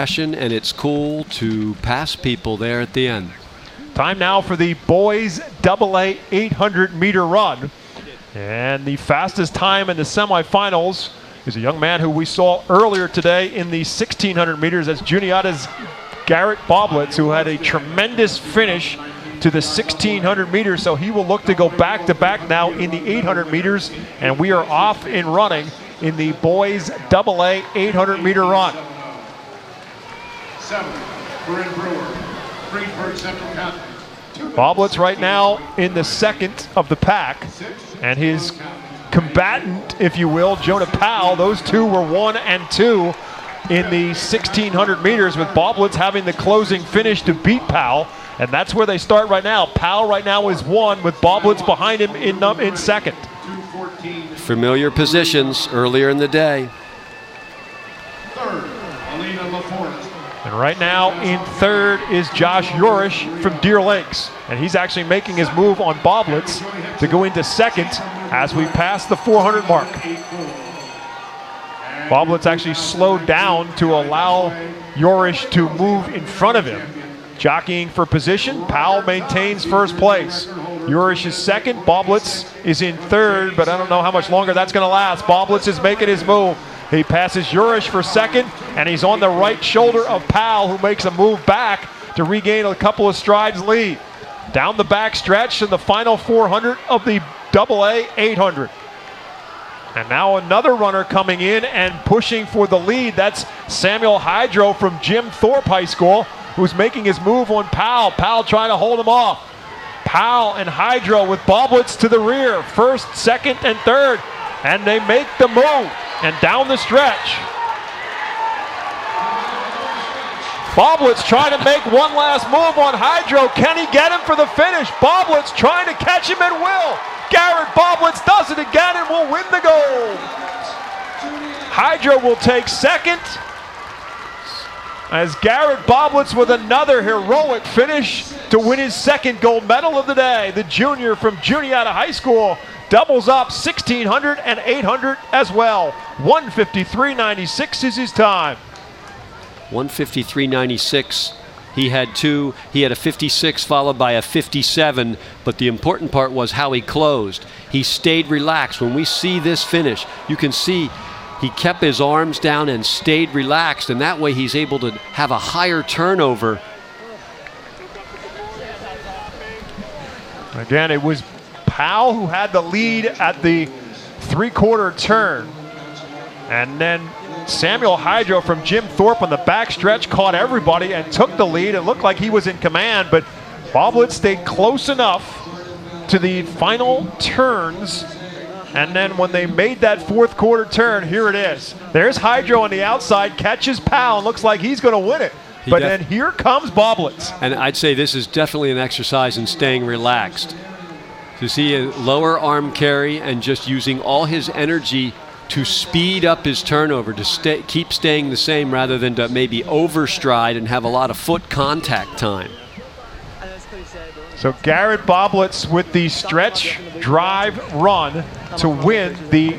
And it's cool to pass people there at the end. Time now for the boys AA 800-meter run. And the fastest time in the semifinals is a young man who we saw earlier today in the 1600 meters. That's Juniata's Garrett Baublitz, who had a tremendous finish to the 1600 meters. So he will look to go back-to-back now in the 800 meters. And we are off and running in the boys AA 800-meter run. 7, Bryn Brewer, Greensburg Central County. Baublitz right now in the second of the pack, and his combatant, if you will, Jonah Powell, those two were 1 and 2 in the 1600 meters, with Baublitz having the closing finish to beat Powell, and that's where they start right now. Powell right now is 1, with Baublitz behind him in second. Familiar positions earlier in the day. Third, Alina LaForest. And right now in third is Josh Yorish from Deer Lakes. And he's actually making his move on Baublitz to go into second as we pass the 400 mark. Baublitz actually slowed down to allow Yorish to move in front of him. Jockeying for position, Powell maintains first place. Yorish is second, Baublitz is in third, but I don't know how much longer that's going to last. Baublitz is making his move. He passes Yorish for second, and he's on the right shoulder of Powell, who makes a move back to regain a couple of strides lead. Down the back stretch in the final 400 of the AA 800. And now another runner coming in and pushing for the lead. That's Samuel Hydro from Jim Thorpe High School, who's making his move on Powell. Powell trying to hold him off. Powell and Hydro with Baublitz to the rear, first, second, and third. And they make the move. And down the stretch, Baublitz trying to make one last move on Hydro. Can he get him for the finish? Baublitz trying to catch him at will. Garrett Baublitz does it again and will win the gold. Hydro will take second, as Garrett Baublitz with another heroic finish to win his second gold medal of the day. The junior from Juniata High School doubles up 1600 and 800 as well. 1:53.96 is his time. 1:53.96. He had two. He had a 56 followed by a 57, but the important part was how he closed. He stayed relaxed. When we see this finish, you can see he kept his arms down and stayed relaxed, and that way he's able to have a higher turnover. Again, it was Powell who had the lead at the three-quarter turn. And then Samuel Hydro from Jim Thorpe on the back stretch caught everybody and took the lead. It looked like he was in command, but Baublitz stayed close enough to the final turns. And then when they made that fourth quarter turn, here it is. There's Hydro on the outside, catches Powell, and looks like he's going to win it. But then here comes Baublitz. And I'd say this is definitely an exercise in staying relaxed. To see a lower arm carry and just using all his energy to speed up his turnover, to keep staying the same rather than to maybe overstride and have a lot of foot contact time. So Garrett Baublitz with the stretch drive run to win the